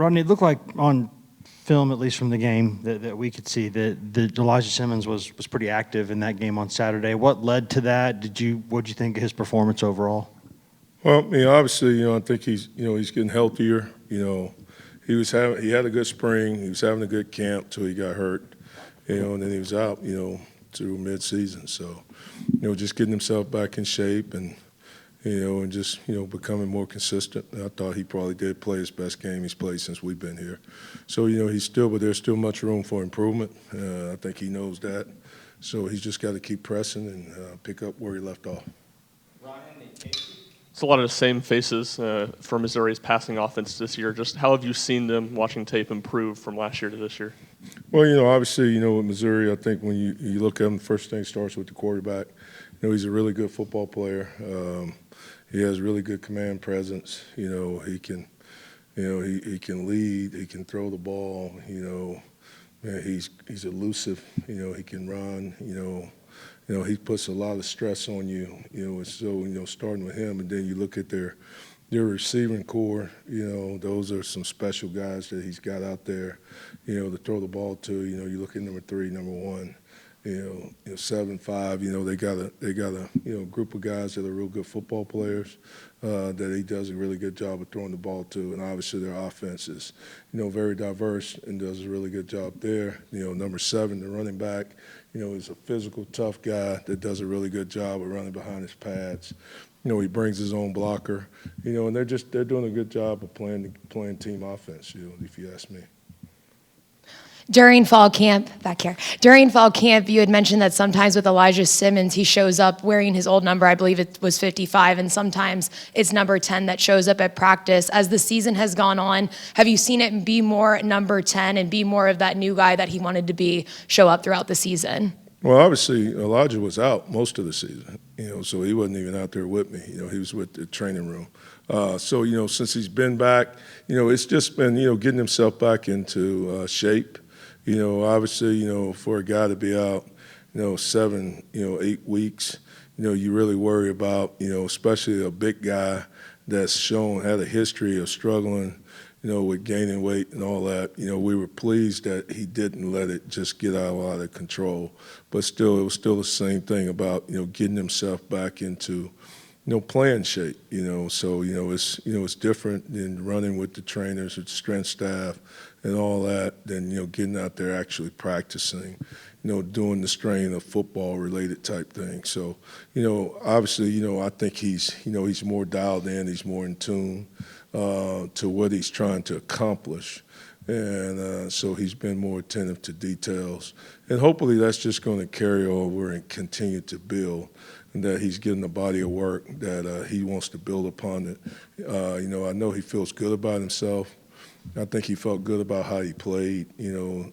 Rodney, it looked like on film, at least from the game that we could see, that Elijah Simmons was pretty active in that game on Saturday. What led to that? What did you think of his performance overall? Well, obviously, I think he's getting healthier. He had a good spring. He was having a good camp till he got hurt, and then he was out, through midseason. So, just getting himself back in shape and just becoming more consistent. I thought he probably did play his best game he's played since we've been here. So, but there's still much room for improvement. I think he knows that. So he's just got to keep pressing and pick up where he left off. It's a lot of the same faces for Missouri's passing offense this year. Just how have you seen them watching tape improve from last year to this year? Well, obviously, with Missouri, I think when you look at him, the first thing starts with the quarterback. He's a really good football player. He has really good command presence. He can, he can lead. He can throw the ball. He's elusive. He can run. He puts a lot of stress on you. So starting with him, and then you look at their receiving core. Those are some special guys that he's got out there. To throw the ball to. You look at number 3, number 1. 7-5. They got a group of guys that are real good football players that he does a really good job of throwing the ball to, and obviously their offense is very diverse and does a really good job there. Number 7, the running back, is a physical, tough guy that does a really good job of running behind his pads. He brings his own blocker. And they're doing a good job of playing team offense. If you ask me. During fall camp, you had mentioned that sometimes with Elijah Simmons, he shows up wearing his old number. I believe it was 55, and sometimes it's number 10 that shows up at practice. As the season has gone on, have you seen it be more number 10 and be more of that new guy that he wanted to be, show up throughout the season? Well, obviously, Elijah was out most of the season, so he wasn't even out there with me. He was with the training room. So, since he's been back, it's just been, getting himself back into shape. Obviously, for a guy to be out, 7, 8 weeks, you really worry about, especially a big guy that's had a history of struggling, with gaining weight and all that. We were pleased that he didn't let it just get out of control. But still, it was still the same thing about, getting himself back into, playing shape, So, it's different than running with the trainers, with the strength staff and all that, than, getting out there actually practicing, doing the strain of football-related type thing. So, obviously, I think he's more dialed in, he's more in tune to what he's trying to accomplish. And so he's been more attentive to details. And hopefully that's just going to carry over and continue to build, and that he's getting a body of work that he wants to build upon it. I know he feels good about himself. I think he felt good about how he played,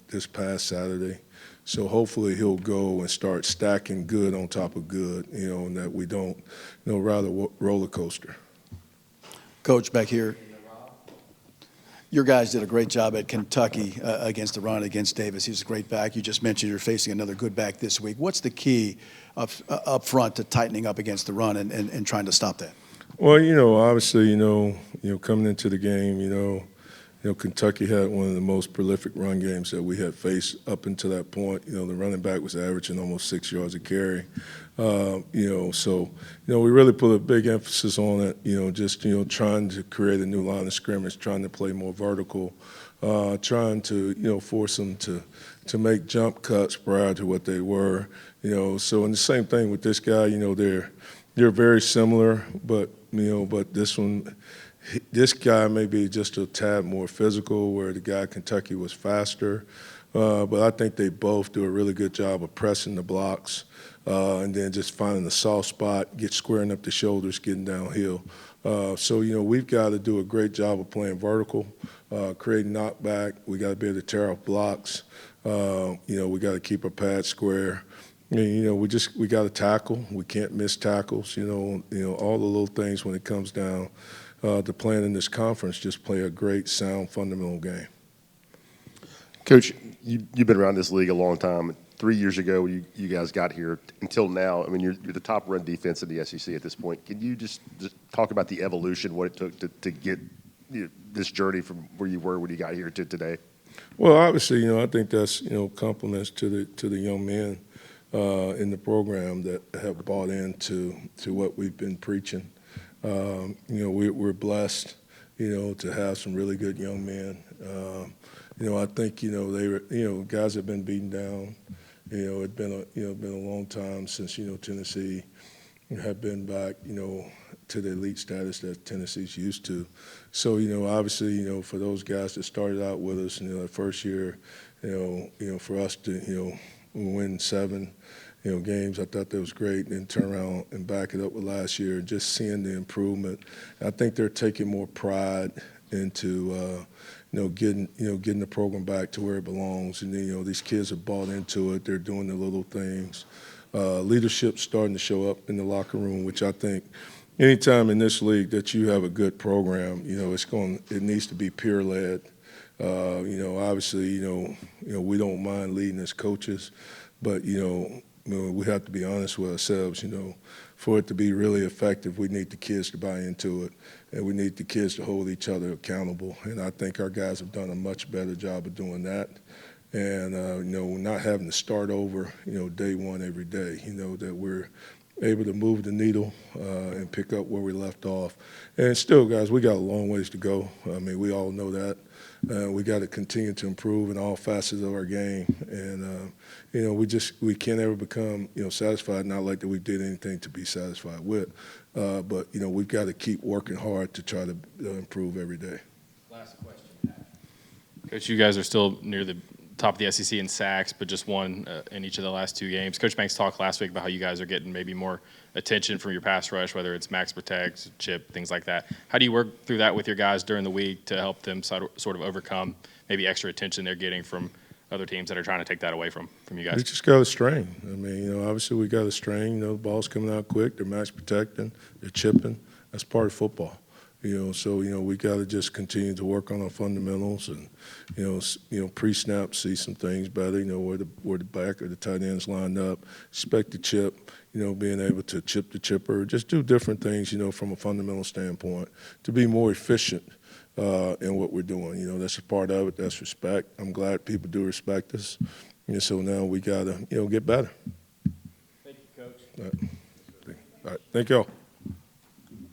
this past Saturday. So hopefully he'll go and start stacking good on top of good, and that we don't, ride a roller coaster. Coach, back here, your guys did a great job at Kentucky against the run, against Davis. He's a great back. You just mentioned you're facing another good back this week. What's the key up front to tightening up against the run and trying to stop that? Well, obviously, coming into the game, Kentucky had one of the most prolific run games that we had faced up until that point. The running back was averaging almost 6 yards a carry. So we really put a big emphasis on it, just, trying to create a new line of scrimmage, trying to play more vertical, trying to, force them to make jump cuts prior to what they were, So, and the same thing with this guy, they're very similar, but this guy may be just a tad more physical, where the guy at Kentucky was faster. But I think they both do a really good job of pressing the blocks and then just finding the soft spot, squaring up the shoulders, getting downhill. So, we've got to do a great job of playing vertical, creating knockback. We got to be able to tear off blocks. We got to keep our pads square. And, we got to tackle. We can't miss tackles. All the little things when it comes down to playing in this conference, just play a great, sound, fundamental game. Coach, you've been around this league a long time. 3 years ago, you guys got here until now. I mean, you're the top run defense in the SEC at this point. Can you just talk about the evolution, what it took to get this journey from where you were when you got here to today? Well, obviously, I think that's, compliments to the young men in the program that have bought into what we've been preaching. We're blessed, to have some really good young men. I think, they were, guys have been beaten down. It's been a long time since, Tennessee have been back, to the elite status that Tennessee's used to. So, obviously, for those guys that started out with us, the first year, for us to, win 7, games, I thought that was great, and then turn around and back it up with last year, and just seeing the improvement. I think they're taking more pride into, getting the program back to where it belongs. And these kids have bought into it. They're doing the little things. Leadership's starting to show up in the locker room, which I think anytime in this league that you have a good program, it needs to be peer led. Obviously, we don't mind leading as coaches, but we have to be honest with ourselves. For it to be really effective, we need the kids to buy into it, and we need the kids to hold each other accountable. And I think our guys have done a much better job of doing that. And not having to start over, day one every day. That we're able to move the needle and pick up where we left off. And still, guys, we got a long ways to go. I mean, we all know that. We got to continue to improve in all facets of our game. And, we can't ever become, satisfied, not like that we did anything to be satisfied with. But, we've got to keep working hard to try to improve every day. Last question. Coach, you guys are still near the top of the SEC in sacks, but just one in each of the last 2 games. Coach Banks talked last week about how you guys are getting maybe more attention from your pass rush, whether it's max protect, chip, things like that. How do you work through that with your guys during the week to help them sort of overcome maybe extra attention they're getting from other teams that are trying to take that away from you guys? We just got to strain. I mean, obviously we got to strain. The ball's coming out quick. They're max protecting. They're chipping. That's part of football. So we got to just continue to work on our fundamentals and pre-snap, see some things better. Where the back or the tight ends lined up. Expect the chip. Being able to chip the chipper. Just do different things. From a fundamental standpoint to be more efficient in what we're doing. That's a part of it. That's respect. I'm glad people do respect us. So now we got to get better. Thank you, Coach. All right. Thank y'all.